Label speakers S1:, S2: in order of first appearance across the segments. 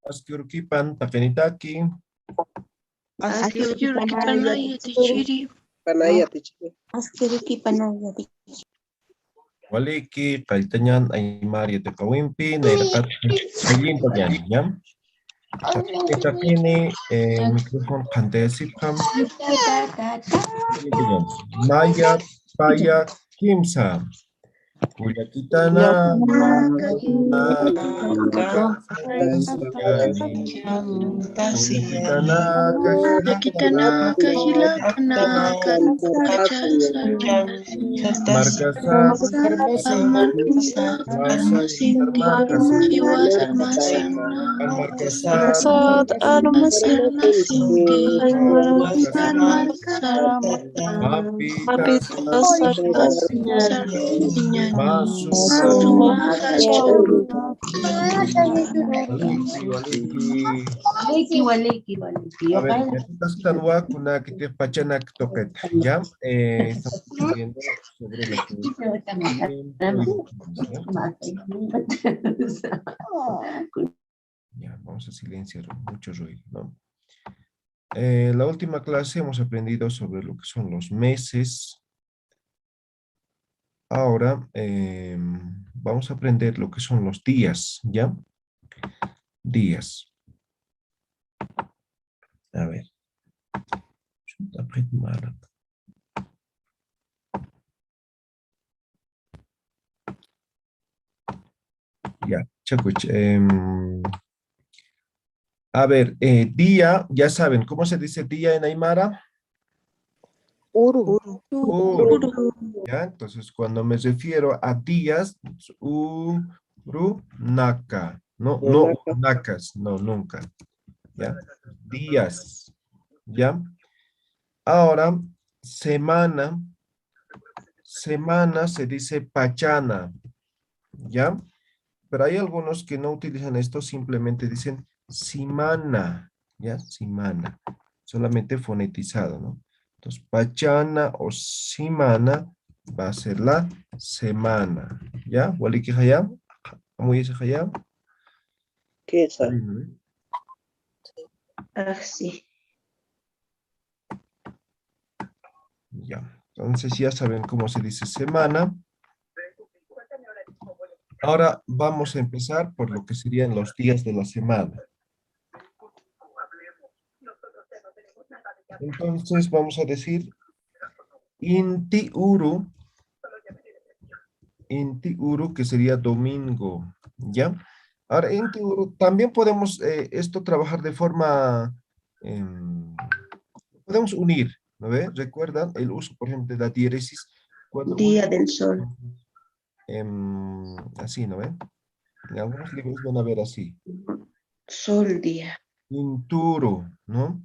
S1: Askirukipan takenitaki.
S2: Askirkipanaya tichiri.
S3: Panaya tichiri.
S2: Askirkipanaya tichiri.
S1: Waliki kaitanyan ay Mario de Kawimpi nairakat ayim pagyan. Takini microphone kandesipam. Maya Paya Kimsa. Kuya kita na
S2: Waliki.
S1: A ver, estas tanwa kuna que pachanak toket. Ya, estamos aprendiendo sobre lo que es ya, vamos a silenciar mucho ruido, ¿no? La última clase hemos aprendido sobre lo que son los meses. Ahora vamos a aprender lo que son los días, ¿ya? Días. A ver. Ya, chacuch. A ver, día, ya saben, ¿cómo se dice día en Aymara?
S3: Uru.
S1: Ya, entonces cuando me refiero a días, uru, naka. No, nakas, no, nunca. ¿Ya? Días. ¿Ya? Ahora, semana. Semana se dice pachana. ¿Ya? Pero hay algunos que no utilizan esto, simplemente dicen simana. ¿Ya? Simana. Solamente fonetizado, ¿no? Entonces, pachana o simana va a ser la semana. ¿Ya? ¿Waliki hayam? ¿Cómo dice hayam?
S3: ¿Qué es?
S2: Sí.
S1: Ya. Entonces ya saben cómo se dice semana. Ahora vamos a empezar por lo que serían los días de la semana. Entonces vamos a decir Inti Uru, que sería domingo, ¿ya? Ahora, Inti Uru, también podemos esto trabajar de forma, podemos unir, ¿no ve? ¿Recuerdan el uso, por ejemplo, de la diéresis? Cuando
S2: Día del sol.
S1: así, ¿no ve? En algunos libros van a ver así.
S2: Sol día.
S1: Inturo, ¿no?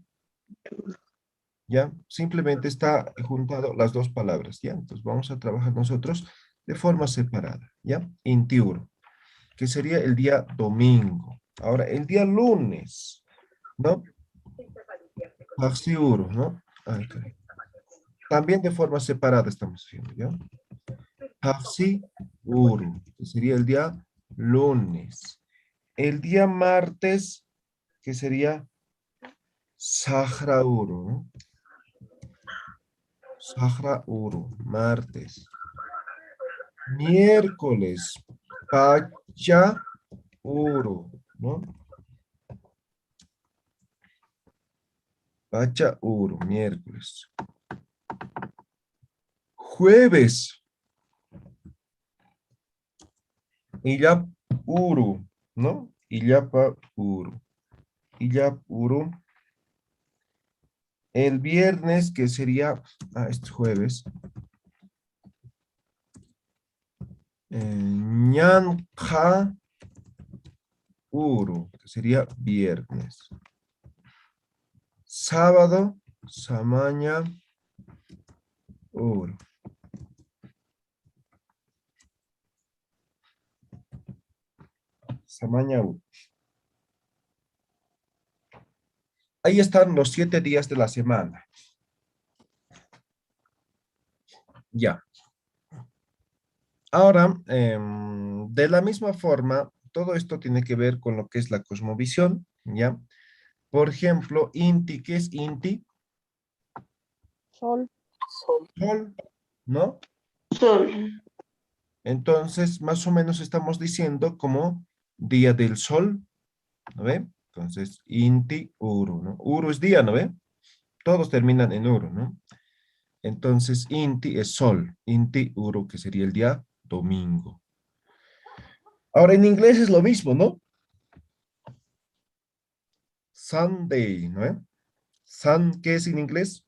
S1: ¿Ya? Simplemente está juntado las dos palabras, ¿ya? Entonces vamos a trabajar nosotros de forma separada, ¿ya? Intiuro, que sería el día domingo. Ahora, el día lunes, ¿no? Pasiuro, ¿no? Okay. También de forma separada estamos haciendo, ¿ya? Pasiuro, que sería el día lunes. El día martes, que sería Sahrauro, ¿no? Sahrauro, martes. Miércoles, Pachauro, ¿no? Pachauro, miércoles. Jueves, Illapuro, ¿no? Illapuro. Illapuro. El viernes, que sería, este jueves, Ñanja Uru, que sería viernes. Sábado, Samaña Uru. Samaña Uru. Ahí están los 7 días de la semana. Ya. Ahora, de la misma forma, todo esto tiene que ver con lo que es la cosmovisión, ¿ya? Por ejemplo, Inti, ¿qué es Inti?
S3: Sol.
S1: Sol, ¿no?
S2: Sol.
S1: Entonces, más o menos estamos diciendo como día del sol, ¿no ve? Entonces, Inti, Uru, ¿no? Uru es día, ¿no ve? Todos terminan en Uru, ¿no? Entonces, Inti es sol, Inti, Uru, que sería el día domingo. Ahora, en inglés es lo mismo, ¿no? Sunday, ¿no ve? Sun, ¿qué es en inglés?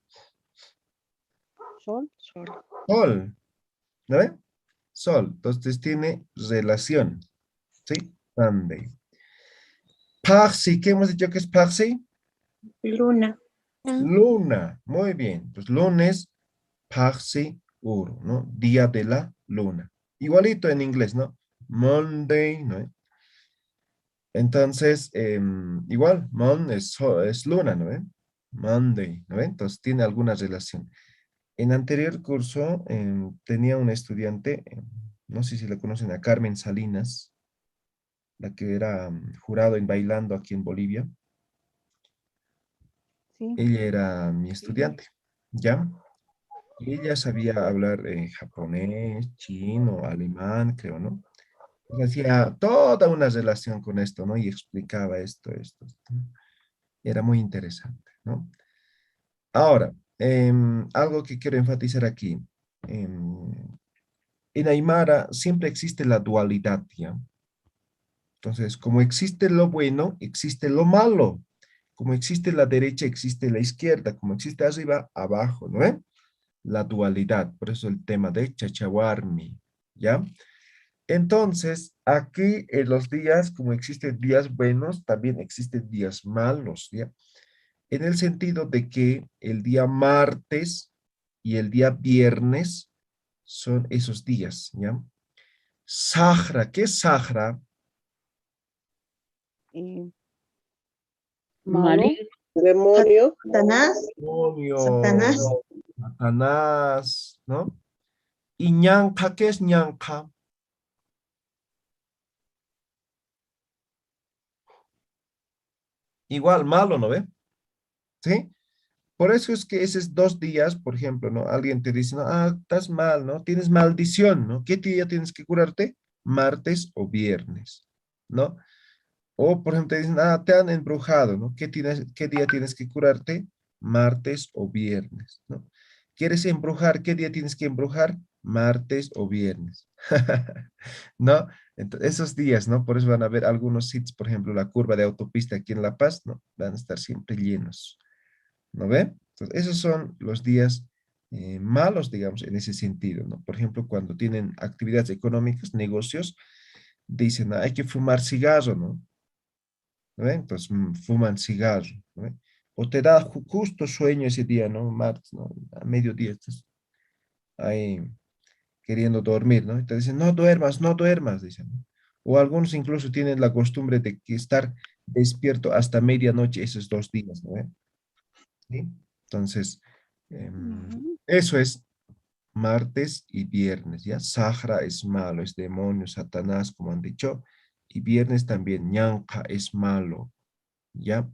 S3: Sol.
S2: Sol.
S1: Sol, ¿no ve? Sol, entonces tiene relación, ¿sí? Sunday. Parsi, ¿qué hemos dicho que es Parsi?
S2: Luna.
S1: Luna, muy bien. Pues lunes, Parsi, Uru, ¿no? Día de la luna. Igualito en inglés, ¿no? Monday, ¿no? Entonces, igual, Mon es luna, ¿no? Monday, ¿no? Entonces tiene alguna relación. En anterior curso tenía una estudiante, no sé si la conocen, a Carmen Salinas, la que era jurado en Bailando aquí en Bolivia.
S3: Sí.
S1: Ella era mi estudiante, ¿ya? Y ella sabía hablar japonés, chino, alemán, creo, ¿no? Y hacía toda una relación con esto, ¿no? Y explicaba esto. Era muy interesante, ¿no? Ahora, algo que quiero enfatizar aquí. em, en Aymara siempre existe la dualidad, ¿ya? Entonces, como existe lo bueno, existe lo malo. Como existe la derecha, existe la izquierda. Como existe arriba, abajo, ¿no? La dualidad. Por eso el tema de Chachawarmi, ¿ya? Entonces, aquí en los días, como existen días buenos, también existen días malos, ¿ya? En el sentido de que el día martes y el día viernes son esos días, ¿ya? Sahra, ¿qué es Sahra?
S3: Y malo.
S2: Maligno.
S3: Demonio.
S2: Satanás.
S1: Demonio,
S2: Satanás.
S1: Satanás, ¿no? Y ñanca, ¿qué es ñanca? Igual, malo, ¿no ve? ¿Sí? Por eso es que esos 2 días, por ejemplo, ¿no? Alguien te dice, no, estás mal, ¿no? Tienes maldición, ¿no? ¿Qué día tienes que curarte? Martes o viernes, ¿no? O, por ejemplo, te dicen, te han embrujado, ¿no? ¿Qué día tienes que curarte? Martes o viernes, ¿no? ¿Quieres embrujar? ¿Qué día tienes que embrujar? Martes o viernes, ¿no? Entonces, esos días, ¿no? Por eso van a ver algunos sitios, por ejemplo, la curva de autopista aquí en La Paz, ¿no? Van a estar siempre llenos. ¿No ve? Entonces, esos son los días malos, digamos, en ese sentido, ¿no? Por ejemplo, cuando tienen actividades económicas, negocios, dicen, hay que fumar cigarro, ¿no? ¿No ve? Entonces, fuman cigarro, ¿no ve? O te da justo sueño ese día, ¿no? Martes, ¿no? A mediodía estás ahí queriendo dormir, ¿no? Y te dicen, no duermas, no duermas, dicen, ¿no? O algunos incluso tienen la costumbre de que estar despierto hasta medianoche esos 2 días, ¿no ve? ¿Sí? Entonces, eso es martes y viernes, ¿ya? Sahra es malo, es demonio, Satanás, como han dicho, y viernes también, ñanca es malo, ¿ya?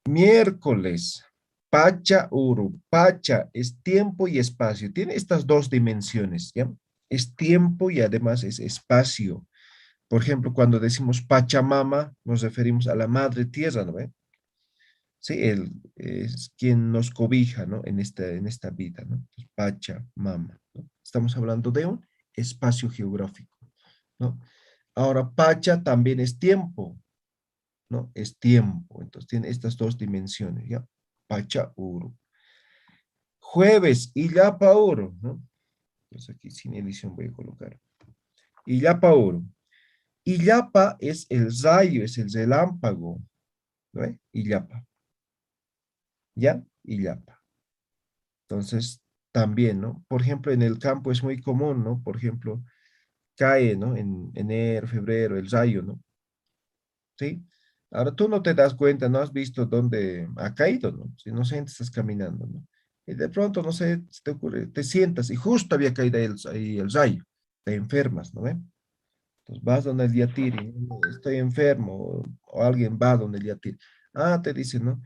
S1: Miércoles, Pacha Uru, Pacha es tiempo y espacio, tiene estas 2 dimensiones, ¿ya? Es tiempo y además es espacio. Por ejemplo, cuando decimos Pachamama, nos referimos a la madre tierra, ¿no ve? Sí, Él es quien nos cobija, ¿no? En esta vida, ¿no? Entonces, Pachamama, ¿no? Estamos hablando de un espacio geográfico, ¿no? Ahora, Pacha también es tiempo, ¿no? Es tiempo, entonces tiene estas 2 dimensiones, ¿ya? Pacha Uru. Jueves, Illapa Uru, ¿no? Entonces aquí sin edición voy a colocar. Illapa Uru. Illapa es el rayo, es el relámpago, ¿no? Illapa, ¿ya? Illapa. Entonces, también, ¿no? Por ejemplo, en el campo es muy común, ¿no? Por ejemplo, cae, ¿no? En enero, febrero, el rayo, ¿no? ¿Sí? Ahora tú no te das cuenta, no has visto dónde ha caído, ¿no? Si no sé, estás caminando, ¿no? Y de pronto, no sé, se te ocurre, te sientas y justo había caído ahí el rayo, te enfermas, ¿no ve? Entonces vas donde el yatiri, ¿no? Estoy enfermo, o alguien va donde el yatiri. Ah, te dice, ¿no?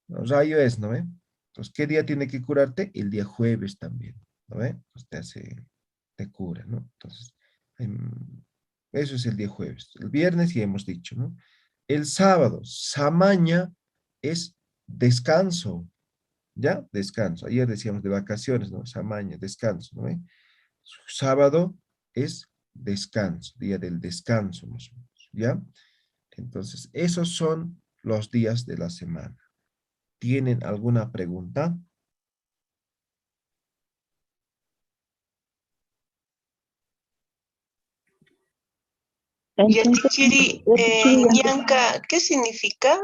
S1: No, rayo es, ¿no ve? Entonces, ¿qué día tiene que curarte? El día jueves también, ¿no ve? Pues te cura, ¿no? Entonces, em, eso es el día jueves. El viernes ya hemos dicho, ¿no? El sábado, samaña es descanso, ¿ya? Descanso. Ayer decíamos de vacaciones, ¿no? Samaña, descanso, ¿no ve? Sábado es descanso, día del descanso, más o menos, ¿ya? Entonces, esos son los días de la semana. ¿Tienen alguna pregunta?
S2: Entonces,
S3: Yatichiri, ñanca, ¿qué significa?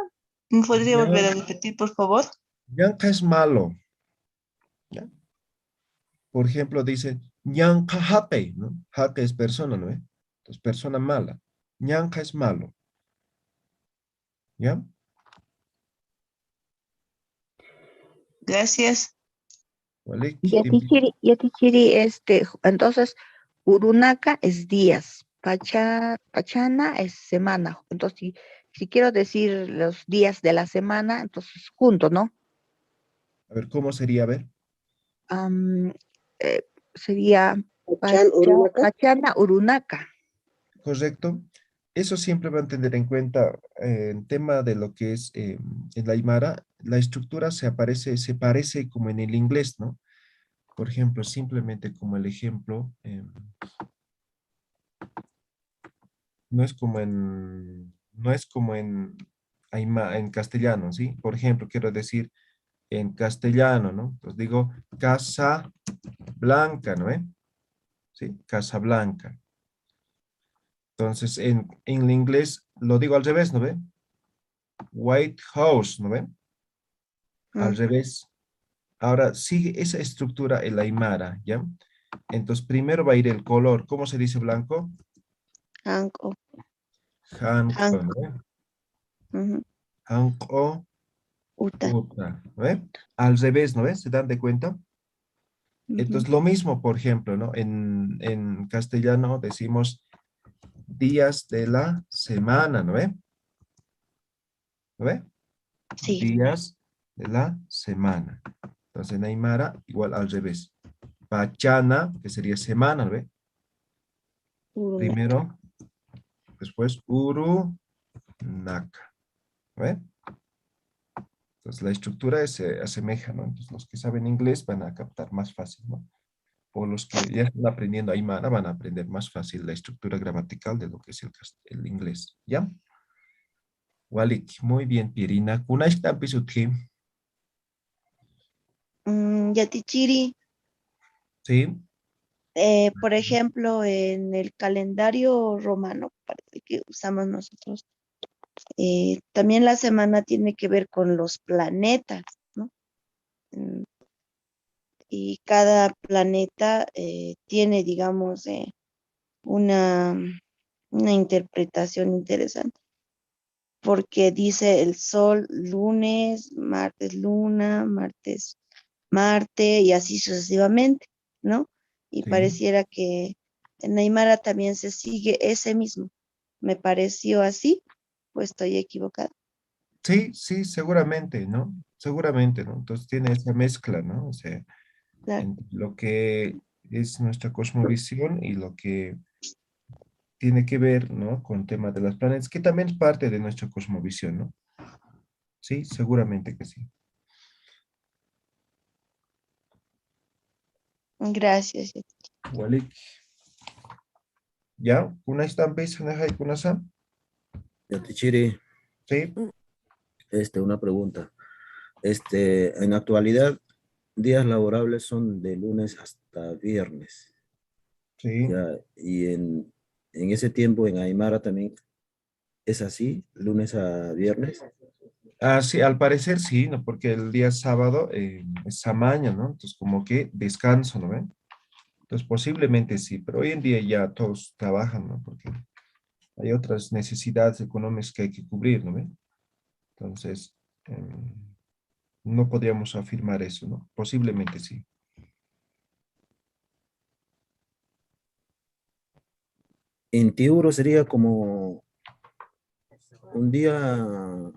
S3: ¿Me podría volver a repetir, por favor?
S1: Ñanca es malo, ¿ya? Por ejemplo, dice ñanca jape, ¿no? Jape es persona, ¿no? Entonces, persona mala. Ñanca es malo, ¿ya?
S3: Gracias.
S1: Walik,
S4: Yatichiri, entonces, Urunaka es días, Pachana es semana. Entonces, si quiero decir los días de la semana, entonces junto, ¿no?
S1: a ver, ¿cómo sería? A ver,
S4: Am, eh, Sería
S3: Chan Urunaka.
S4: Pachana, Urunaka.
S1: correcto. Eso siempre van a tener en cuenta en tema de lo que es en la Aymara, la estructura se parece como en el inglés, ¿no? Por ejemplo, simplemente como el ejemplo, no es como en, en castellano, ¿sí? Por ejemplo, quiero decir en castellano, ¿no? Entonces digo Casa Blanca, ¿no? ¿Sí? Casa Blanca. Entonces en el inglés lo digo al revés, ¿no ve? White House, ¿no ve? Al revés. Ahora sigue esa estructura en la Aymara, ¿ya? Entonces primero va a ir el color. ¿Cómo se dice blanco?
S2: Hanko.
S1: Hanko, ¿no
S2: Hanko.
S1: ve?
S2: Ujú.
S1: Hanko,
S2: Uta.
S1: uta, ¿no ve? Al revés, ¿no ve? ¿Se dan de cuenta?
S2: Ujú.
S1: Entonces lo mismo, por ejemplo, ¿no? En castellano decimos días de la semana, ¿no ve? ¿No ve?
S2: Sí.
S1: Días de la semana. Entonces en Aymara igual al revés. Pachana, que sería semana, ¿no ve?
S2: Urunaka.
S1: Primero, después Urunaka, ¿no ve? Entonces la estructura se asemeja, ¿no? Entonces los que saben inglés van a captar más fácil, ¿no? O los que ya están aprendiendo Aymara van a aprender más fácil la estructura gramatical de lo que es el inglés, ¿ya? Walik, muy bien, Pirina. Kuna está pisuti.
S2: Yatichiri,
S1: Sí,
S2: por ejemplo, en el calendario romano, parece que usamos nosotros, también la semana tiene que ver con los planetas, ¿no? Mm, Y cada planeta tiene, digamos, una, una interpretación interesante, porque dice el sol lunes, martes luna, martes Marte y así sucesivamente, ¿no? Y
S1: sí.
S2: pareciera que en Aymara también se sigue ese mismo. Me pareció así, pues estoy equivocada.
S1: Sí, sí, seguramente, ¿no? Seguramente, ¿no? Entonces tiene esa mezcla, ¿no? O sea,
S2: Claro.
S1: entre lo que es nuestra cosmovisión y lo que tiene que ver, ¿no? Con el tema de las planetas, que también es parte de nuestra cosmovisión, ¿no? Sí, seguramente que sí.
S2: Gracias.
S1: Walik, ¿ya? ¿Una estampa y una sam?
S5: Yatichiri,
S1: Sí,
S5: una pregunta. En la actualidad, días laborables son de lunes hasta viernes,
S1: sí.
S5: ya, y en ese tiempo en Aymara también es así, lunes a viernes.
S1: Ah, sí, al parecer sí, ¿no? Porque el día sábado es samaña, ¿no? Entonces como que descanso, ¿no ven? Entonces posiblemente sí, pero hoy en día ya todos trabajan, ¿no? Porque hay otras necesidades económicas que hay que cubrir, ¿no ven? Entonces, no podríamos afirmar eso, ¿no? Posiblemente sí.
S5: En Tiuro sería como un día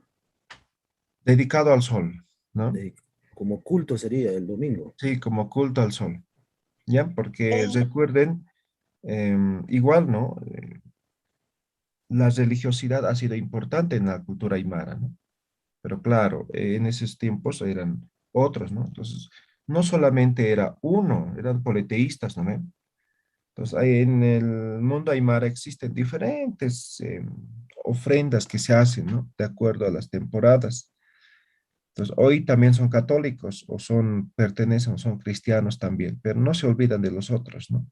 S1: Dedicado al sol, ¿no?
S5: de, como culto sería el domingo.
S1: Sí, como culto al sol, ¿ya? Porque
S3: Eh,
S1: recuerden, igual, ¿no? La religiosidad ha sido importante en la cultura aymara, ¿no? Pero claro, en esos tiempos eran otros, ¿no? Entonces, no solamente era uno, eran politeístas, ¿no? Entonces, en el mundo aymara existen diferentes ofrendas que se hacen, ¿no? De acuerdo a las temporadas. Entonces, hoy también son católicos o son, pertenecen o son cristianos también, pero no se olvidan de los otros, ¿no?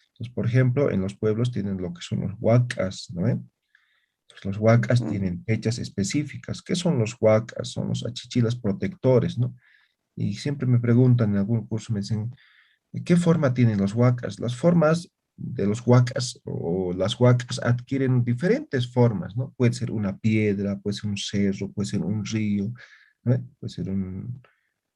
S1: Entonces, por ejemplo, en los pueblos tienen lo que son los huacas, ¿no? Entonces, los huacas
S2: Ujú.
S1: tienen fechas específicas. ¿Qué son los huacas? Son los achichilas protectores, ¿no? Y siempre me preguntan en algún curso, me dicen, ¿de qué forma tienen los huacas? Las formas de los huacas o las huacas adquieren diferentes formas, ¿no? Puede ser una piedra, puede ser un cerro, puede ser un río, ¿no? Puede ser un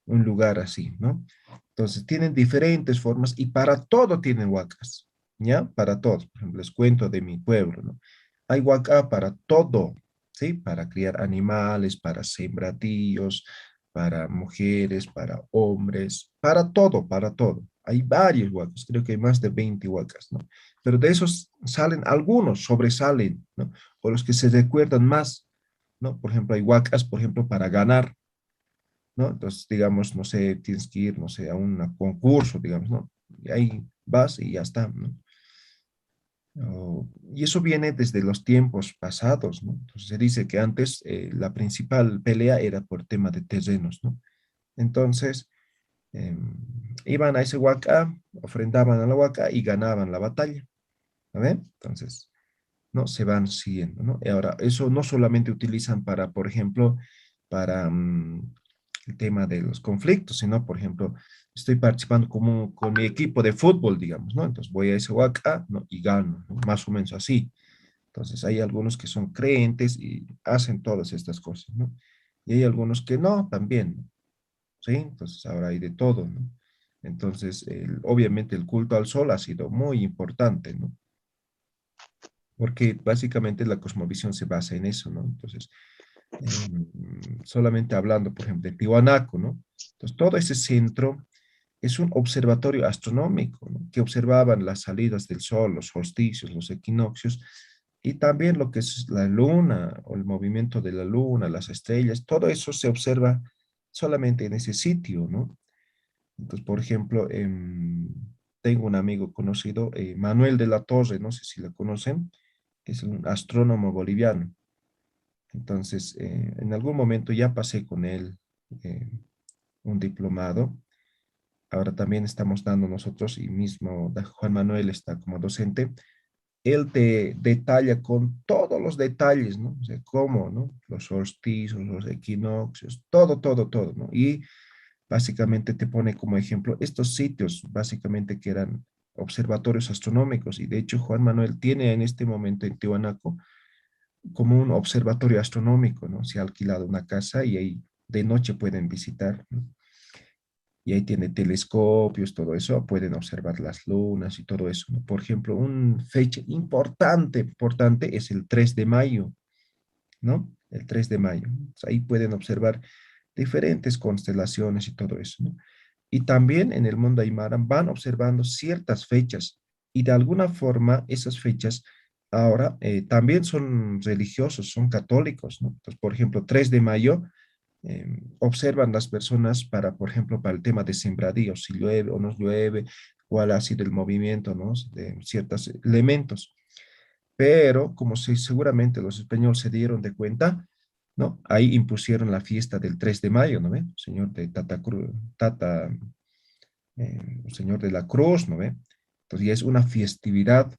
S1: lugar así, ¿no? Entonces, tienen diferentes formas y para todo tienen huacas, ¿ya? Para todo. Por ejemplo, les cuento de mi pueblo, ¿no? Hay huaca para todo, ¿sí? Para criar animales, para sembradíos, para mujeres, para hombres, para todo, para todo. Hay varios huacas, creo que hay más de 20 huacas, ¿no? Pero de esos salen algunos, sobresalen, ¿no? O los que se recuerdan más, ¿no? Por ejemplo, hay huacas, por ejemplo, para ganar, ¿no? Entonces, digamos, no sé, tienes que ir, no sé, a un concurso, digamos, ¿no? Y ahí vas y ya está, ¿no? Y eso viene desde los tiempos pasados, ¿no? Entonces se dice que antes la principal pelea era por tema de terrenos, ¿no? Entonces, iban a ese huaca, ofrendaban a la huaca y ganaban la batalla, ¿no ven? Entonces, ¿no? Se van siguiendo, ¿no? Y ahora, eso no solamente utilizan para, por ejemplo, para el tema de los conflictos, sino, por ejemplo, estoy participando como, con mi equipo de fútbol, digamos, ¿no? Entonces voy a ese huaca, ¿no? Y gano, ¿no? Más o menos así. Entonces hay algunos que son creyentes y hacen todas estas cosas, ¿no? Y hay algunos que no, también, ¿no? ¿Sí? Entonces ahora hay de todo, ¿no? Entonces, obviamente el culto al sol ha sido muy importante, ¿no? Porque básicamente la cosmovisión se basa en eso, ¿no? Entonces, solamente hablando, por ejemplo, de Tiwanaku, ¿no? Entonces, todo ese centro es un observatorio astronómico, ¿no? Que observaban las salidas del sol, los solsticios, los equinoccios, y también lo que es la luna o el movimiento de la luna, las estrellas, todo eso se observa solamente en ese sitio, ¿no? Entonces, por ejemplo, tengo un amigo conocido, Manuel de la Torre, no sé si lo conocen, es un astrónomo boliviano. Entonces, en algún momento ya pasé con él eh, un diplomado. Ahora también estamos dando nosotros, y mismo Juan Manuel está como docente. Él te detalla con todos los detalles, ¿no? O sea, cómo, ¿no? Los solsticios, los equinoccios, todo, todo, todo, ¿no? Y básicamente te pone como ejemplo estos sitios, básicamente que eran observatorios astronómicos. Y de hecho, Juan Manuel tiene en este momento en Tiwanaku como un observatorio astronómico, ¿no? Se ha alquilado una casa y ahí de noche pueden visitar, ¿no? Y ahí tiene telescopios, todo eso, pueden observar las lunas y todo eso, ¿no? Por ejemplo, una fecha importante, importante es el 3 de mayo, ¿no? El 3 de mayo. Entonces, ahí pueden observar diferentes constelaciones y todo eso, ¿no? Y también en el mundo Aymara van observando ciertas fechas y de alguna forma esas fechas ahora también son religiosos, son católicos, ¿no? Entonces, por ejemplo, 3 de mayo observan las personas para, por ejemplo, para el tema de sembradíos, si llueve o no llueve, cuál ha sido el movimiento, ¿no? De ciertos elementos. Pero como si seguramente los españoles se dieron de cuenta, ¿no? Ahí impusieron la fiesta del 3 de mayo, ¿no ve? Señor de Tata Cruz, Tata, Señor de la Cruz, ¿no ve? Entonces ya es una festividad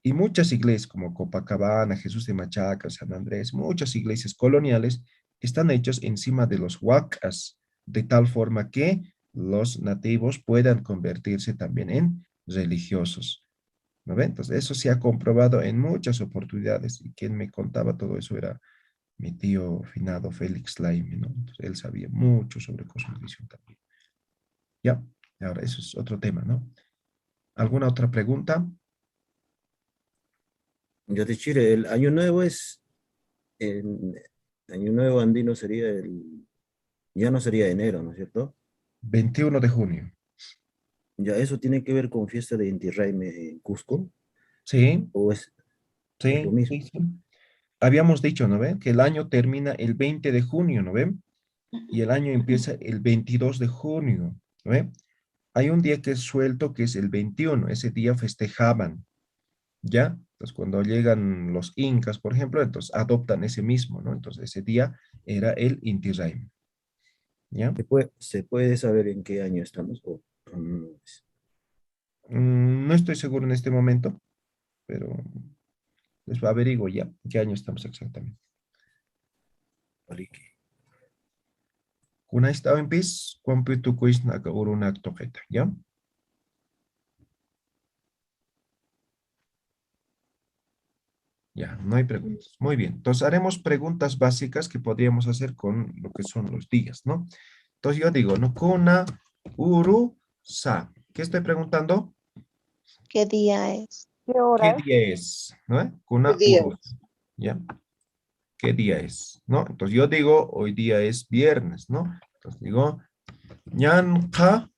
S1: y muchas iglesias como Copacabana, Jesús de Machaca, San Andrés, muchas iglesias coloniales están hechas encima de los huacas, de tal forma que los nativos puedan convertirse también en religiosos. ¿No ven? Entonces, eso se ha comprobado en muchas oportunidades y quien me contaba todo eso era mi tío finado Félix Laime, ¿no? Entonces, él sabía mucho sobre cosmovisión también. Ya, ahora eso es otro tema, ¿no? ¿Alguna otra pregunta?
S5: Yo de Chile, el año nuevo es, año nuevo andino sería ya no sería enero, ¿no es cierto?
S1: 21 de junio.
S5: Ya eso tiene que ver con fiesta de Inti Raymi en Cusco,
S1: Sí,
S5: o es lo
S1: sí,
S5: mismo.
S1: sí, sí. Habíamos dicho, ¿no ve? Que el año termina el 20 de junio, ¿no ve? Y el año empieza el 22 de junio, ¿no ve? Hay un día que es suelto, que es el 21. Ese día festejaban, ¿ya? Entonces, cuando llegan los incas, por ejemplo, entonces adoptan ese mismo, ¿no? Entonces, ese día era el Inti Raymi, ¿ya?
S5: Se puede saber en qué año estamos? O no es?
S1: No estoy seguro en este momento, pero les averiguo ya qué año estamos exactamente.
S5: Arique.
S1: Kuna estaba en pis, computu quiz naka uruna toqueta, ¿ya? Ya, no hay preguntas. Muy bien. Entonces haremos preguntas básicas que podríamos hacer con lo que son los días, ¿no? Entonces yo digo, no, kuna, uru, sa. ¿Qué estoy preguntando?
S2: ¿Qué día es?
S1: ¿Qué día es? ¿No?
S3: ¿Qué
S1: Kuna,
S3: día?
S1: uru. ¿Ya? ¿Qué día es? ¿No? Entonces yo digo, hoy día es viernes, ¿no? Entonces digo, ñanqa,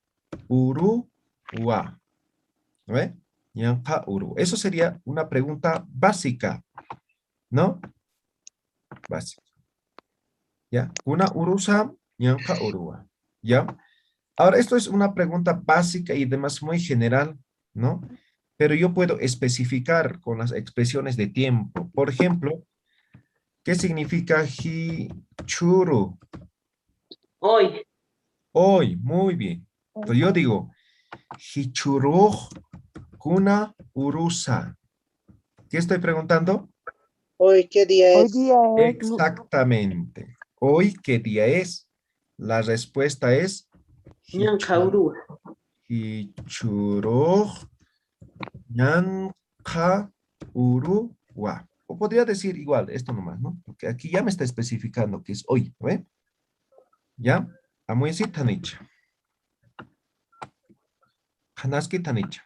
S1: uru, wa. ¿No ve? Ñanqa, uru. Eso sería una pregunta básica, ¿no? Básica. ¿Ya? Kuna urusa, ñanqa urua. ¿Ya? Ahora, esto es una pregunta básica y además muy general, ¿no? Pero yo puedo especificar con las expresiones de tiempo. Por ejemplo, ¿qué significa hichuru?
S3: Hoy.
S1: Hoy, muy bien. Entonces yo digo, hichuruj kuna urusa. ¿Qué estoy preguntando?
S3: Hoy, ¿qué día
S4: Hoy
S3: es?
S4: día es
S1: Exactamente. ¿Hoy qué día es? La respuesta es
S3: Ñancaurúa.
S1: hichuruj ñanqa urua. O podría decir igual, esto nomás, ¿no? Porque aquí ya me está especificando que es hoy, ¿no ve? ¿Ya? Amuesi tanicha. Hanaski tanicha.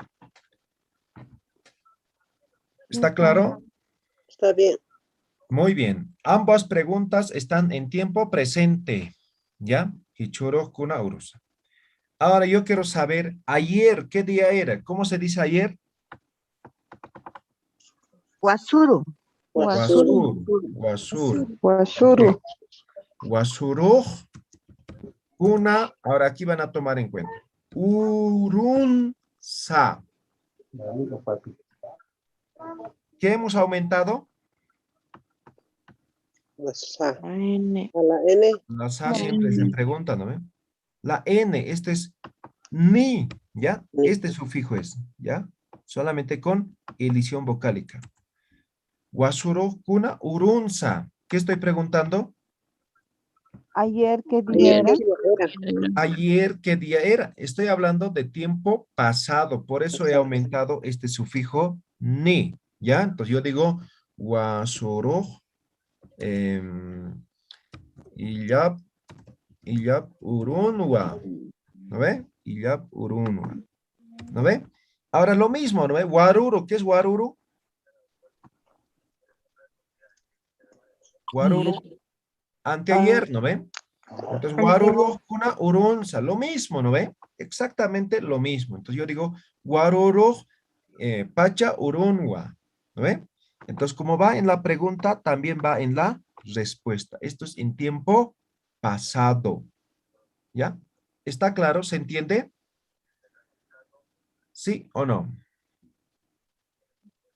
S1: ¿Está claro?
S3: Está bien.
S1: Muy bien. Ambas preguntas están en tiempo presente. ¿Ya? Hichuruj kuna urusa. Ahora yo quiero saber ayer, ¿qué día era? ¿Cómo se dice ayer?
S4: Guasuru.
S3: Guasuru.
S1: Guasur. Guasur.
S4: Guasuru.
S1: Ok. Guasuruj kuna. Ahora aquí van a tomar en cuenta. Urunsa. ¿Qué hemos aumentado?
S3: La sa.
S4: N.
S3: A la N.
S1: La sa siempre se pregunta, ¿no ve? La N, este es ni, ¿ya? Este sufijo es, ¿ya? Solamente con elisión vocálica. Guasuro kuna urunsa. ¿Qué estoy preguntando?
S4: Ayer, ¿qué día
S3: Ayer,
S4: era?
S3: ¿qué día era?
S1: Ayer, ¿qué día era? Estoy hablando de tiempo pasado, por eso he aumentado este sufijo ni, ¿ya? Entonces yo digo guasuro iyap, iyap urunwa, ¿no ve? Iyap urunwa, ¿no ve? Ahora lo mismo, ¿no ve? Waruru, ¿qué es waruru? Waruru, anteayer, ¿no ve? Entonces, waruru, kuna, urunza, lo mismo, ¿no ve? Exactamente lo mismo. Entonces yo digo, waruru, pacha, urunwa, ¿no ve? Entonces, como va en la pregunta, también va en la respuesta. Esto es en tiempo pasado, ¿ya? ¿Está claro? ¿Se entiende? ¿Sí o no?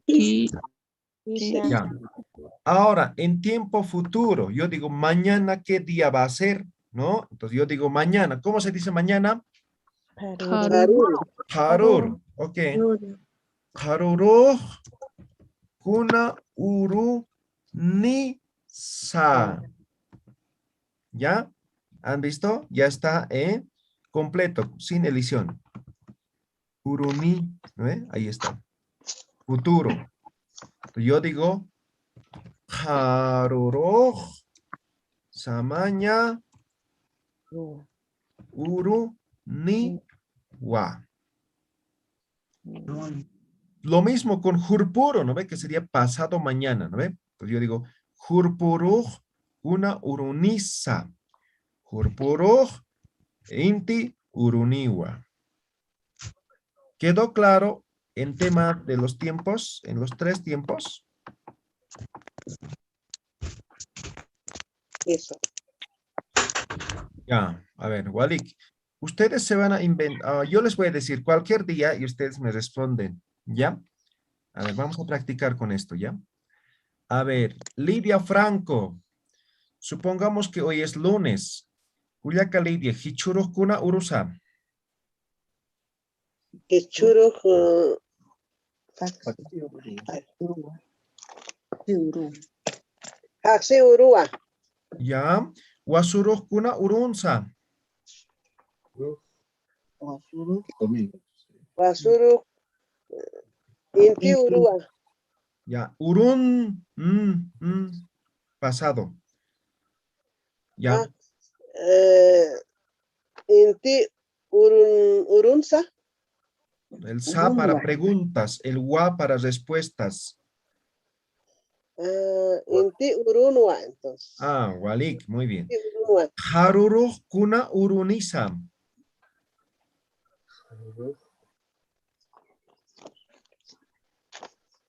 S2: Sí.
S1: Ya. Ahora, en tiempo futuro, yo digo, mañana, ¿qué día va a ser? ¿No? Entonces yo digo, mañana. ¿Cómo se dice mañana?
S3: Haruru.
S1: Harur. Ok. Haruru, kuna, uru, ni, sa. ¿Ya? ¿Han visto? Ya está completo, sin elisión. Uruni, ¿no ve? Ahí está. Futuro. Entonces yo digo, haruru, samanya, uru, ni, wa. Lo mismo con hurpuro, ¿no ve? Que sería pasado mañana, ¿no ve? Pues yo digo, hurpuruj kuna urunisa. Hurpuruj inti uruniwa. ¿Quedó claro en tema de los tiempos, en los 3 tiempos?
S6: Eso.
S1: Ya, a ver, Walik, ustedes se van a inventar, yo les voy a decir cualquier día y ustedes me responden, ¿ya? A ver, vamos a practicar con esto, ¿ya? A ver, Lidia Franco, supongamos que hoy es lunes. Kuyaka Lidia, Hichuruk kuna urusa.
S6: Ichuru. Haxe urua.
S1: Ya, Wasuruk kuna urunsa.
S6: Wasuru. Inti urua.
S1: Ya, urun, pasado. Ya,
S6: Ah, inti urunsa.
S1: el sa para preguntas, el wa para respuestas.
S6: Inti urunwa, entonces.
S1: Ah, Walik, muy bien.
S6: Inti urunwa.
S1: Haruruk kuna urunisa.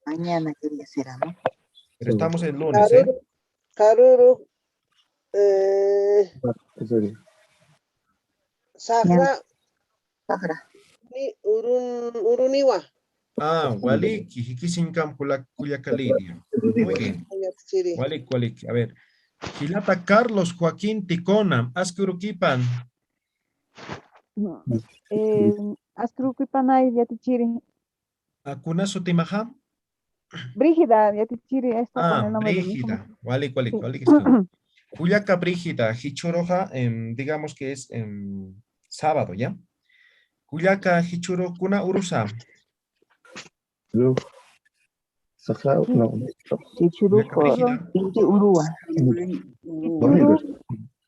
S4: Mañana quería ser, ¿no?
S1: Pero estamos en lunes, ¿eh?
S6: Karuru. Sahra.
S4: Sahra.
S6: Ni uruniwa.
S1: Ah, Walik, Hikisinkam Kuyakalidia. Muy bien.
S6: Siri.
S1: Walik, Walik. A ver. Gilata Carlos Joaquín Ticona. Askurukipan.
S7: Ascruquipanay yatichiri.
S1: Akuna Sotimaha.
S7: Brígida yatichiri, está con
S1: Ah,
S7: el nombre de mi hija.
S1: Brígida. Walik, Walik,
S7: Sí.
S1: Walik. Kuyaka Brígida. Hichoroja, digamos que es sábado, ¿ya? Kuyaka Hichuro Kuna Urusa.
S4: Chichuruco,
S1: Brígida.
S4: Inti Urua.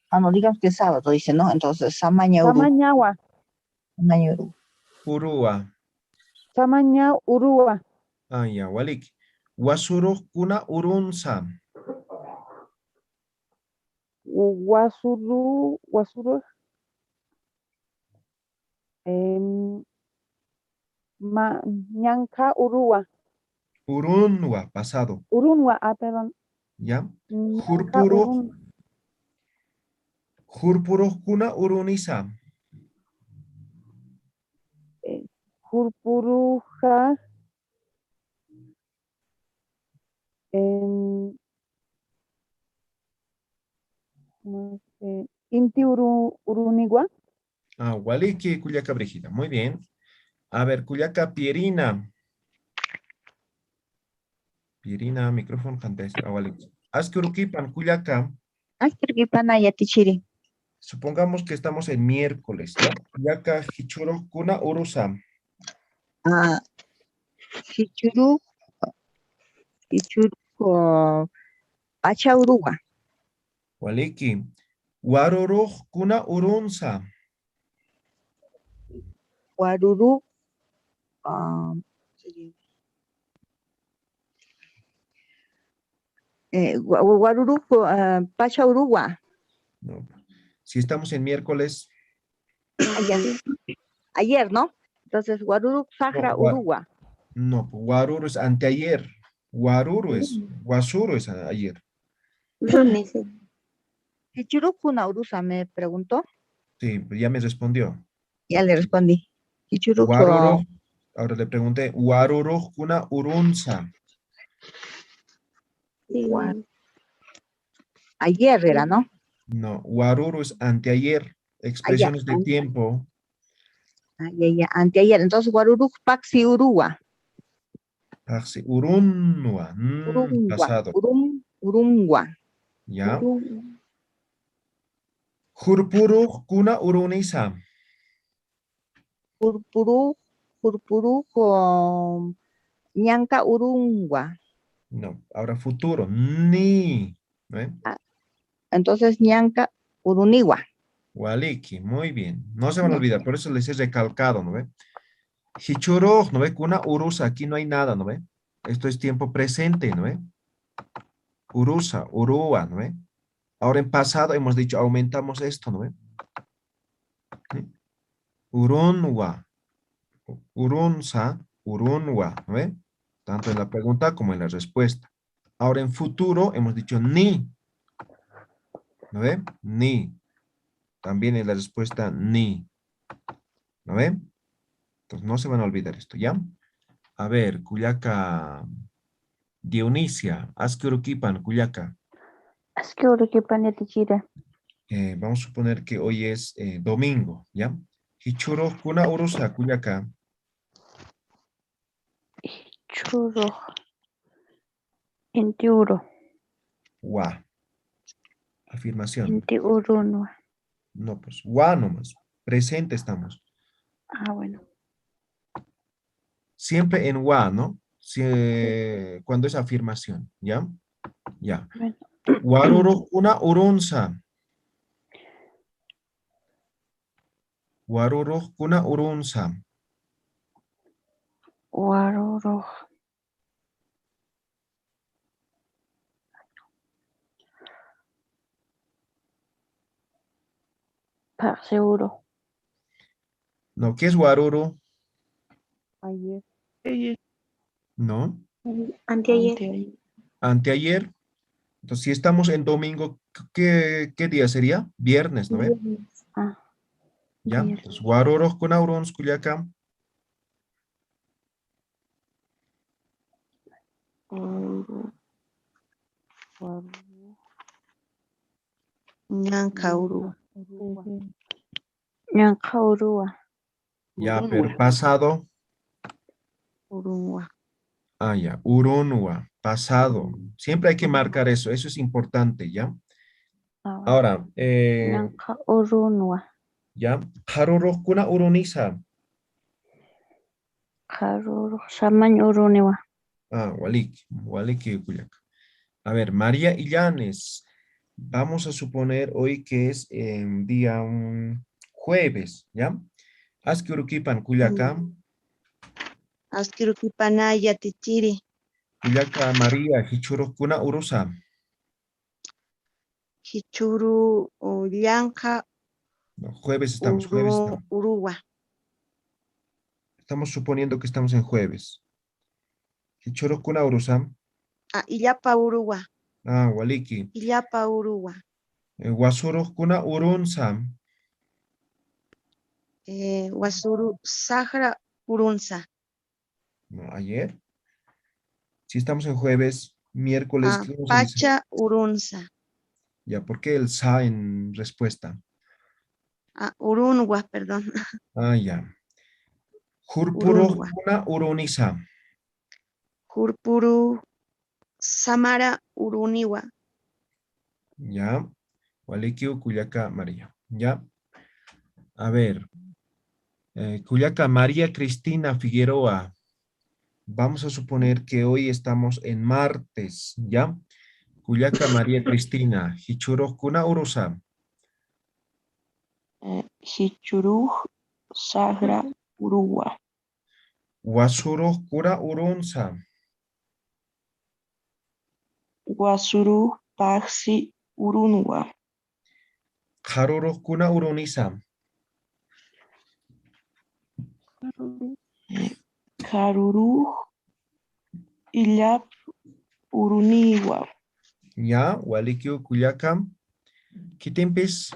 S4: Ah, no, digamos que es sábado, dice, ¿no? Entonces, Samaña Uru.
S7: Samañawa.
S4: Samaña Uru.
S1: Urua.
S7: Samaña urua.
S1: Ah, ya, Walik. Wasuro Kuna Urunsa.
S7: Wasuru. Ñanca urua.
S1: Urunwa, pasado.
S7: Urunwa, perdón.
S1: ¿Ya?
S7: Ñanca
S1: Hurpuro Kuna Urunisa.
S7: Jurpuruja. Inti urunigua.
S1: Ah, Waliki Cuyaca Brígida. Muy bien. A ver, Cuyaca Pierina. Pierina, micrófono cantes. Ah, Waliki. Askurukipan Cuyaca.
S4: Ascruquipana yatichiri.
S1: Supongamos que estamos en miércoles, ¿ya? Cuyaca Hichuro Kuna Urusa.
S4: Ah, Chichuru. Chichuru. Pacha Urua.
S1: Waliki. Waroro Kuna Urunsa.
S4: Guaruru. Guaruru. Pacha Urua.
S1: No. Si estamos en miércoles.
S4: Ayer, ¿no? Entonces, Guaruru, Sahra,
S1: No,
S4: Urua.
S1: No, Guaruru es anteayer. Guaruru es, Guasuru es ayer.
S2: Lunes.
S4: Chichurukuna Urusa me preguntó.
S1: Sí, pues ya me respondió.
S4: Ya le respondí. Chichuruku.
S1: Guaruru, ahora le pregunté, Guaruru kuna urunsa.
S4: Ayer era, ¿no?
S1: No, Guaruru es anteayer. Expresiones de tiempo.
S4: Ya, anteayer. Entonces, Guaruruk, Paxi, Urua.
S1: Paxi, urunua.
S4: Urungua.
S1: Pasado.
S4: Urungua.
S1: Ya. Hurpuru kuna urunisa.
S4: Purpuru, con Ñanca, Urungua.
S1: No, ahora futuro. Ni. ¿Eh?
S4: Entonces, Ñanca, Urunigua.
S1: Waliki, muy bien. No se van a olvidar, por eso les he recalcado, ¿no ve? Hichuroj, ¿no ve? Kuna urusa, aquí no hay nada, ¿no ve? Esto es tiempo presente, ¿no ve? Urusa, urua, ¿no ve? Ahora en pasado hemos dicho, aumentamos esto, ¿no ve? ¿Sí? Urunwa, urunsa, urunwa, ¿no ve? Tanto en la pregunta como en la respuesta. Ahora en futuro hemos dicho ni, ¿no ve? Ni. También en la respuesta ni, ¿no ve? Entonces no se van a olvidar esto, ¿ya? A ver, Cuyaca, Dionisia, Askerukipan, Cuyaca.
S7: Askeurukipan yatichiri.
S1: Vamos a suponer que hoy es domingo, ¿ya? Hichuro kuna urusa, Cuyaca.
S7: Churo. Inti uru.
S1: Wa. Afirmación.
S7: Inti urunwa.
S1: No, pues, wa nomás. Presente estamos.
S7: Ah, bueno.
S1: Siempre en wa, ¿no? Cuando es afirmación, ¿ya? Ya.
S7: Bueno.
S1: Waruru kuna urunsa. Waruru kuna urunsa.
S7: Waruru. Par seguro.
S1: No, ¿qué es waruru?
S7: Ayer.
S1: No.
S7: Anteayer.
S1: Anteayer. Entonces, si estamos en domingo, ¿qué día sería? Viernes, ¿no ve?
S7: Ah,
S1: ¿Ya?
S7: viernes.
S1: Entonces, waruru kuna urunsa, Cuyaca.
S2: Ñanqa urua.
S7: Ñanqa urua.
S1: Ya, pero pasado.
S2: Urunwa.
S1: Ah, ya. Urunwa. Pasado. Siempre hay que marcar eso. Eso es importante, ¿ya?
S7: Ah, bueno.
S1: Ahora,
S7: Ñanqa urunwa.
S1: ya. Haruru kuna urunisa.
S7: Karuru. Samañ uruniwa.
S1: Ah, waliki. Waliki Cuyaca. A ver, María Illanes. Vamos a suponer hoy que es día jueves, ¿ya? Aski urukipan Cuyaca.
S2: Asquirukipana yatichiri.
S1: Cuyaca María. Hichuru kuna urusa.
S2: Hichuru llanqa
S1: No, jueves estamos, jueves estamos.
S2: uruwa.
S1: Estamos suponiendo que estamos en jueves. Hichuru kuna urusa.
S2: Ah, illapa uruwa.
S1: Ah, waliki.
S2: Illapa uruwa.
S1: Wasuru kuna urunsa.
S2: Wasuru sahra urunsa.
S1: No, ayer. Si estamos en jueves, miércoles,
S2: Ah,
S1: ¿qué vamos a decir?
S2: pacha urunsa.
S1: Ya, ¿por qué el sa en respuesta?
S2: Ah, urunwa, perdón.
S1: Ah, ya. Jurpuro
S2: Urunwa.
S1: kuna urunisa.
S2: Jurpuru samara uruniwa.
S1: Ya. Walikiu Cuyaca María. Ya. A ver. Cuyaca María Cristina Figueroa. Vamos a suponer que hoy estamos en martes, ¿ya? Cuyaca María Cristina. Hichuro kuna urusa.
S3: Hichuru Sagra Urua.
S1: Wasuru kuna urunsa.
S3: Wasuru Paxi Urunwa.
S1: Haruru kuna urunisa.
S3: Karuru Illap Uruniwa.
S1: Ya, Walikiu Cuyaca. Kitempis.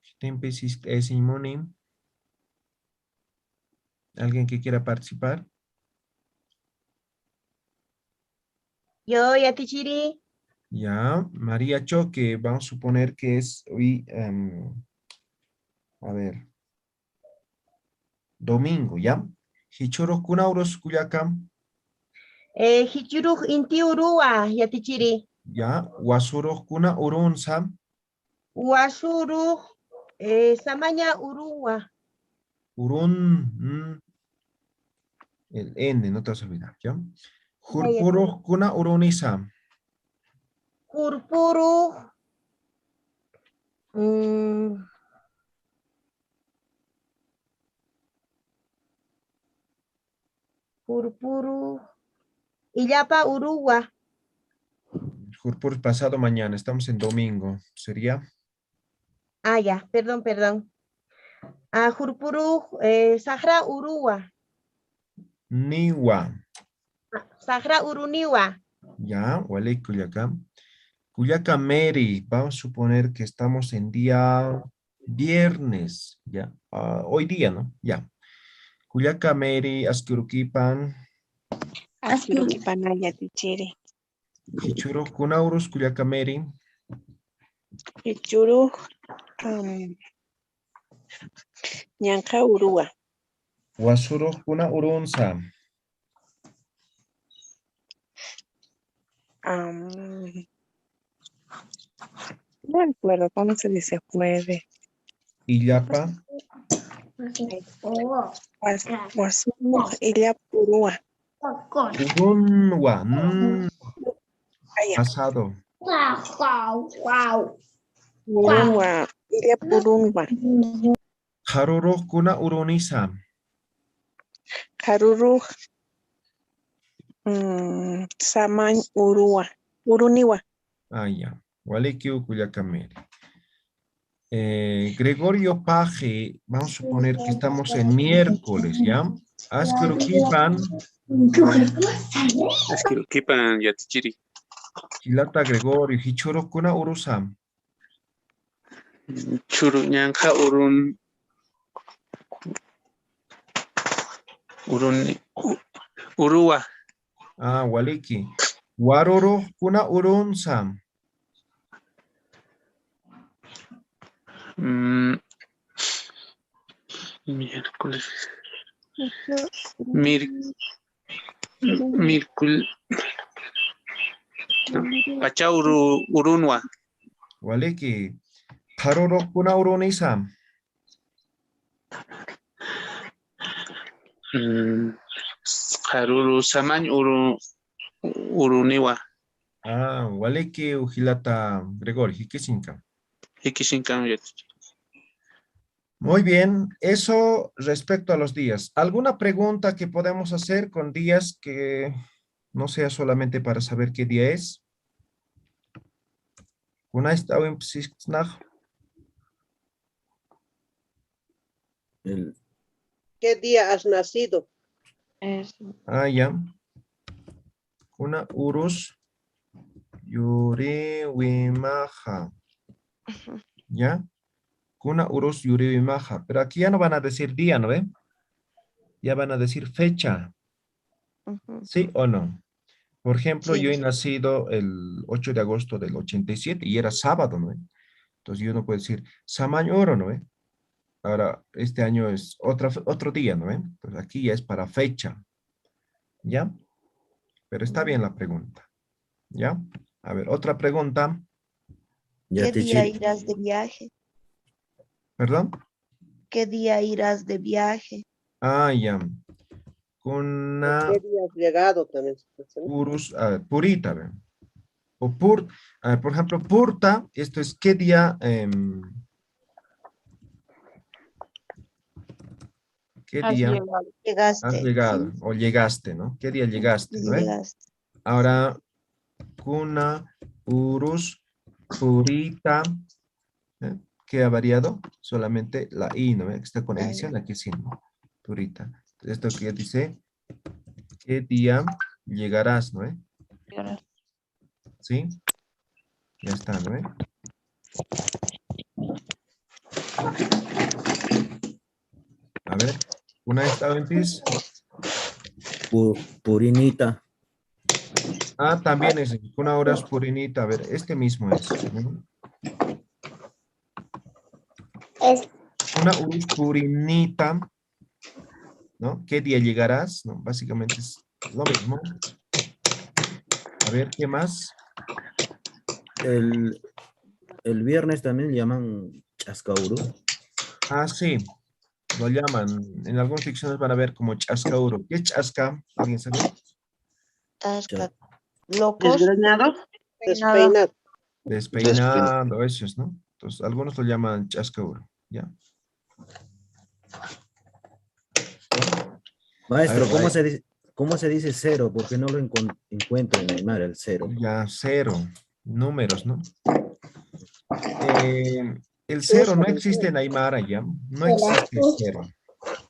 S1: Kitempis es inmune. ¿Alguien que quiera participar?
S8: Yo, Yatichiri.
S1: Ya, María Choque, vamos a suponer que es hoy, a ver, domingo, ¿ya? Hichoro kunauros Cuyaca,
S8: Hichuru inti urua, Yatichiri.
S1: ya, Wasuros kuna urunsa,
S8: Wasuru Samaña urua.
S1: urun, el N, no te vas a olvidar, ¿ya? Jurpuros kuna urunisa,
S8: Kurpuru. Hurpuru. Illapa uruwa.
S1: Hurpur pasado mañana, estamos en domingo. ¿Sería?
S8: Ah, ya, perdón. Hurpuru, Sahra uruwa.
S1: Niwa.
S8: Sahra uruniwa.
S1: Ya, wale Culiacán. Culiacán Mary, vamos a suponer que estamos en día viernes, ya. Hoy día, ¿no? Ya. Culiacán Mary, Ascuruquipan,
S3: Askurukipanaya tichiri.
S1: Hichuro, Kunaurus, Culiacán Mary,
S3: Ichuru. Ñanqa uruwa.
S1: Wasuro, Kuna Urunza,
S3: No recuerdo cómo se dice jueves.
S1: Illapa,
S3: Wasumo illapurua.
S1: Urunwa,
S3: Allá.
S1: pasado,
S3: Urunwa. Illapurunwa.
S1: Haruro, Kuna Uruniza,
S3: Karuru. Samañ urua. Uruniwa.
S1: ya. Wale Culiacán Mary. Gregorio Paje, vamos a suponer que estamos en miércoles, ¿ya? Ascuruquipan,
S9: Askurukipan yatichiri.
S1: Chilata Gregorio, Hichuro, Kuna Urusa,
S9: Churu ñanqa uruwa.
S1: Waliki. Waroro, Kuna Urunza,
S9: Miércoles. Miércoles. Pacha urunwa.
S1: Waliki. Haroro, Kuna Uruniza,
S9: Haruru samañ uruniwa.
S1: Waliki, Ujilata Gregorio, Hikisinka.
S9: Hikishinkan yatichiri.
S1: Muy bien, eso respecto a los días. ¿Alguna pregunta que podemos hacer con días que no sea solamente para saber qué día es? Una está en Psisnach.
S6: ¿Qué día has nacido?
S1: Ya. Una urus yuriwimaja. ¿Ya? Kuna urus yuriwimaja. Pero aquí ya no van a decir día, ¿no ve? Ya van a decir fecha. ¿Sí o no? Por ejemplo,
S2: Sí.
S1: yo he nacido el 8 de agosto del 87 y era sábado, ¿no ve? Entonces yo no puedo decir Samañ oro, ¿no ve? Ahora, este año es otro día, ¿no ve? Entonces aquí ya es para fecha. ¿Ya? Pero está bien la pregunta. ¿Ya? A ver, otra pregunta.
S2: ¿Qué día irás de viaje?
S1: ¿Perdón?
S2: ¿Qué día irás de viaje?
S1: Ya. Kuna
S6: ¿Qué día has llegado también?
S1: urus, purita, ¿ve? O por ejemplo, purta, esto es qué día, ¿qué día
S2: Llegaste.
S1: has llegado o llegaste, ¿no? ¿Qué día llegaste, no?
S2: Llegaste.
S1: Ahora, kuna urus purita, ¿eh? ¿Qué ha variado? Solamente la I, ¿no? Que está con edición, aquí sí, ¿no? Purita. Esto que dice, ¿qué día llegarás, no? ¿Sí? Ya está, ¿no? A ver, una está en pis.
S5: Purinita.
S1: También es una hora es purinita. A ver, este mismo es, ¿no? Una urus purinita, ¿no? ¿Qué día llegarás? ¿No? Básicamente es lo mismo. A ver, ¿qué más?
S5: El viernes también llaman chascauru.
S1: Sí, lo llaman. En algunas ficciones van a ver como chascauro. ¿Qué es chasca? ¿Alguien sabe?
S2: Tasca. Locos.
S6: Desgreñado. Despeinado.
S1: Despeinado, eso es, ¿no? Entonces, algunos lo llaman chascauro, ¿ya?
S5: Maestro,
S1: A ver,
S5: ¿cómo se dice? ¿Cómo se dice cero? Porque no lo encuentro en Aymara, el cero.
S1: Ya, cero. Números, ¿no? El cero no existe en Aymara, ya. No existe cero.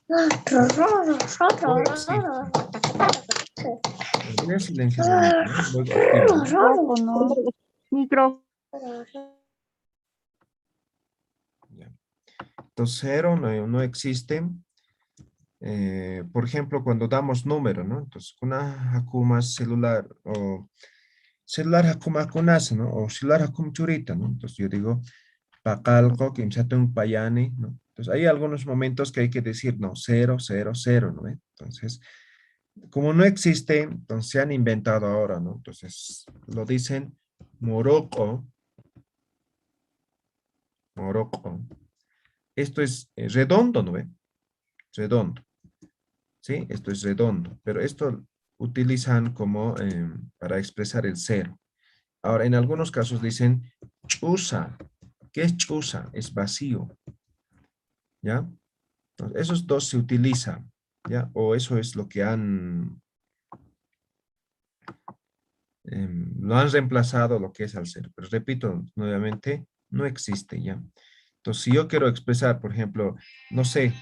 S1: No existe. Voy a silenciar un momento, ¿no? Luego activo, ¿no?
S7: Micrófono.
S4: Micro.
S1: Ya. Entonces, cero no existe. Por ejemplo, cuando damos número, ¿no? Entonces, una hakuma celular o celular hakuma kunas, ¿no? O celular hakuma churita, ¿no? Entonces, yo digo, pacalco, que un payani, ¿no? Entonces, hay algunos momentos que hay que decir, no, cero, cero, cero, ¿no? Entonces, como no existe, entonces se han inventado ahora, ¿no? Entonces, lo dicen Morocco, Morocco. Esto es redondo, ¿no ve? Redondo, ¿sí? Esto es redondo, pero esto utilizan como para expresar el cero. Ahora, en algunos casos dicen chusa. ¿Qué es chusa? Es vacío, ¿ya? Entonces, esos dos se utilizan, ¿ya? O eso es lo que lo han reemplazado lo que es al cero. Pero repito nuevamente, no existe, ¿ya? Entonces, si yo quiero expresar, por ejemplo, no sé,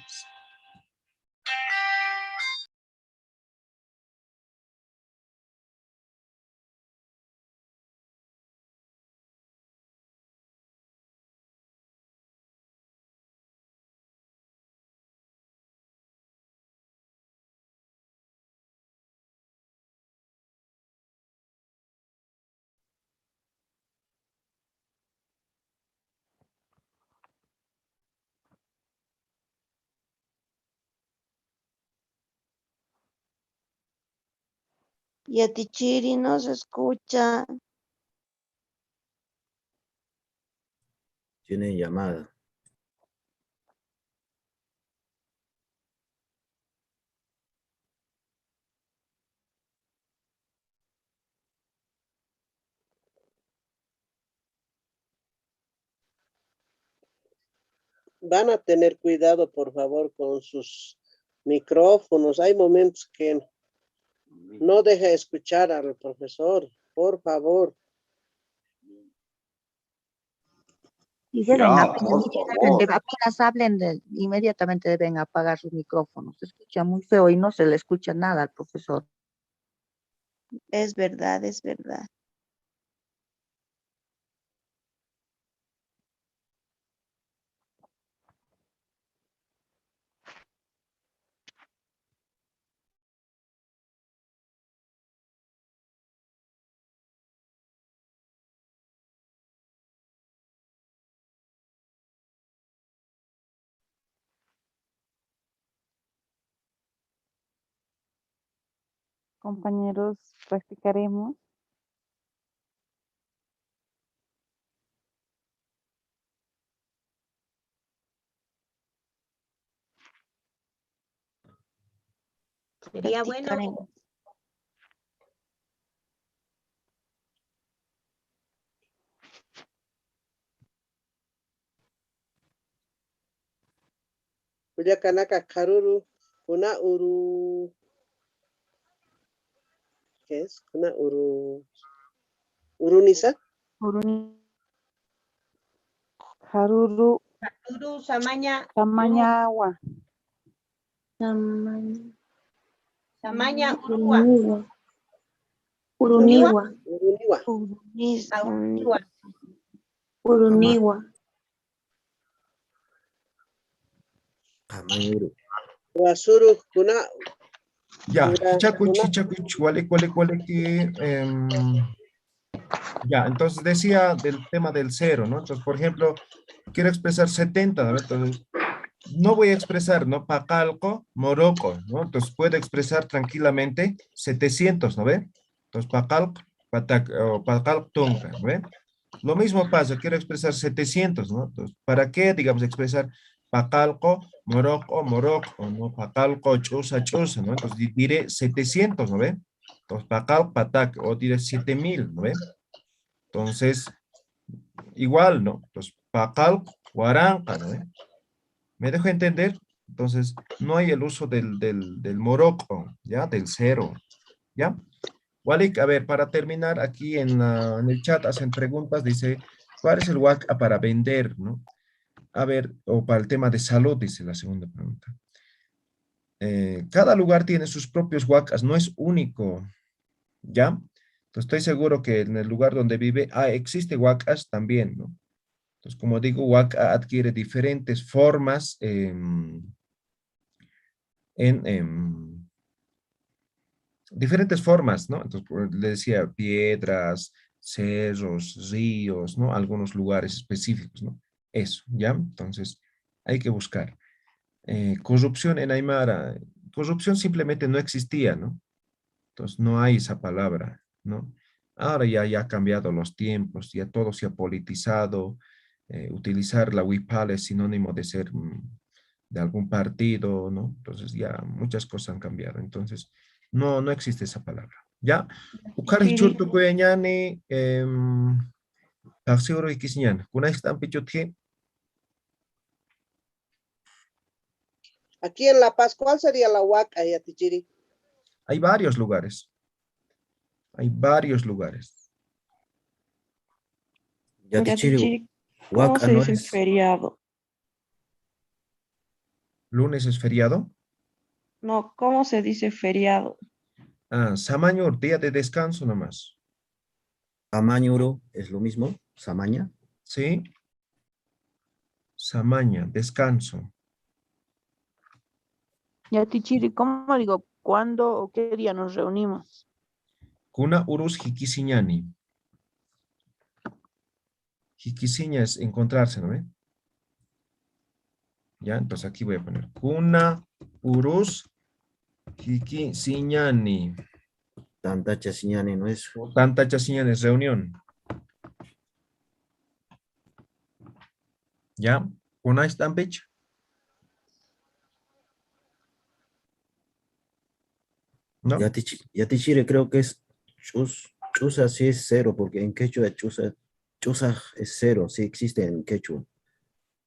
S2: Yatichiri no se escucha.
S5: Tienen llamada.
S6: Van a tener cuidado, por favor, con sus micrófonos. Hay momentos que no deja escuchar al profesor, por favor.
S4: Y deben, apenas hablen, inmediatamente deben apagar sus micrófonos. Se escucha muy feo y no se le escucha nada al profesor.
S2: Es verdad, es verdad.
S7: Compañeros, practicaremos.
S8: Sería bueno.
S2: Practicaremos.
S6: Kanaka Karuru, una uru. ¿Qué es? Una uru. Urunisa.
S7: Haruru
S8: Haruru Samaña
S7: Tamañagua.
S8: Samaña Urua.
S10: Uruniwa.
S6: Uruniwa.
S8: Urua.
S10: Uruniwa.
S5: Amayuru.
S6: Wasuru, kuna.
S1: ya, chichacuch, cuale, que, ya, entonces decía del tema del cero, ¿no? Entonces, por ejemplo, quiero expresar 70, ¿no? Entonces, no voy a expresar, ¿no? Pacalco, Morocco, ¿no? Entonces, puedo expresar tranquilamente 700, ¿no ve? Entonces, Pacalco, Pacalco, Tunca, ¿no ve? Lo mismo pasa, quiero expresar 700, ¿no? Entonces, ¿para qué, digamos, expresar Pacalco, Morocco, ¿no? Pacalco, Chusa, ¿no? Entonces, diré 700, ¿no ve? Entonces, Pacalco, Patac, o diré 7000, ¿no ve? Entonces, igual, ¿no? Entonces, Pacalco, Huaranca, ¿no ve? ¿Me dejo entender? Entonces, no hay el uso del moroco, ¿ya? Del cero, ¿ya? Walik, a ver, para terminar, aquí en el chat hacen preguntas, dice, ¿cuál es el WAC para vender, no? A ver, o para el tema de salud, dice la segunda pregunta. Cada lugar tiene sus propios WACs, no es único, ¿ya? Entonces, estoy seguro que en el lugar donde vive, existe WACs también, ¿no? Entonces, como digo, WAC adquiere diferentes formas diferentes formas, ¿no? Entonces, le decía piedras, cerros, ríos, ¿no? Algunos lugares específicos, ¿no? Eso, ¿ya? Entonces, hay que buscar. Corrupción en Aymara. Corrupción simplemente no existía, ¿no? Entonces, no hay esa palabra, ¿no? Ahora ya ha cambiado los tiempos, ya todo se ha politizado. Utilizar la huipala es sinónimo de ser de algún partido, ¿no? Entonces, ya muchas cosas han cambiado. Entonces, no existe esa palabra. ¿Ya? Ukari churtu kueñani, taxiro y kisñan. Kuna están pichutje.
S6: Aquí en La Paz, ¿cuál sería la huaca, Yatichiri?
S1: Hay varios lugares. Hay varios lugares.
S5: Yatichiri,
S7: ¿Cómo
S5: Huaca
S7: se
S5: no
S7: dice
S5: es.
S7: feriado?
S1: ¿Lunes es feriado?
S7: No, ¿cómo se dice feriado?
S1: Samañur, día de descanso nomás.
S5: Amañuro es lo mismo, Samaña.
S1: ¿Sí? Samaña, descanso.
S7: Yatichiri, ¿cómo digo? ¿Cuándo o qué día nos reunimos?
S1: Kuna urus hikisiñani. Hikisiña es encontrarse, ¿no ve? Ya, entonces aquí voy a poner Kuna urus hikisiñani.
S5: Tanta chasiñani no es.
S1: Tanta chasiñani es reunión. ¿Ya? Kuna estampech. ¿No?
S5: Yatichiri creo que es chusa sí es cero, porque en quechua chusa es cero, sí existe en quechua.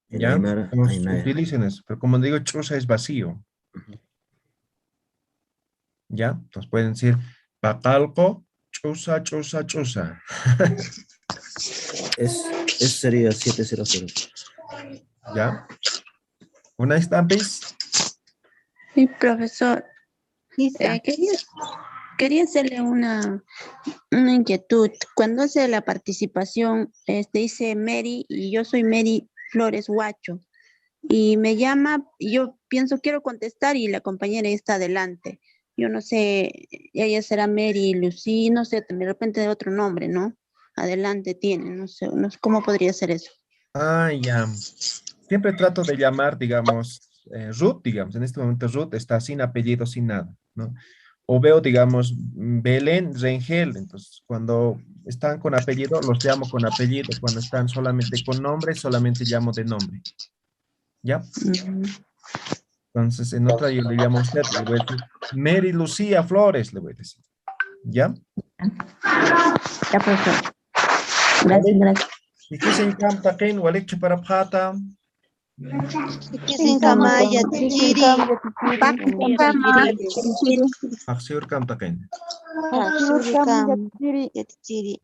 S5: En
S1: ¿Ya?
S5: Aymara,
S1: Utilicen eso, pero como digo, chusa es vacío. ¿Ya? Entonces pueden decir, Pacalco, chusa, chusa, chusa.
S5: Es sería 700.
S1: ¿Ya? ¿Una estampis?
S10: Sí, profesor.
S2: Isa.
S10: Quería hacerle una inquietud. Cuando hace la participación, dice Mary y yo soy Mary Flores Huacho. Y me llama, y yo pienso, quiero contestar y la compañera está adelante. Yo no sé, ella será Mary Lucy, no sé, de repente de otro nombre, ¿no? Adelante tiene, no sé cómo podría ser eso.
S1: Ya. Siempre trato de llamar, digamos, Ruth, digamos, en este momento Ruth está sin apellido, sin nada, ¿no? O veo, digamos, Belén, Rengel, entonces cuando están con apellido, los llamo con apellido, cuando están solamente con nombre, solamente llamo de nombre, ¿ya? Entonces, en otra yo le llamo a usted, le voy a decir, Mary Lucía Flores, le voy a decir, ¿ya?
S10: Ya, profesor. Gracias.
S1: ¿Y qué se encanta, Ken? ¿Walik para pata?
S2: Kisin kama Yatichiri.
S1: Axior canta, Ken.
S2: Yatichiri.
S10: Yatichiri.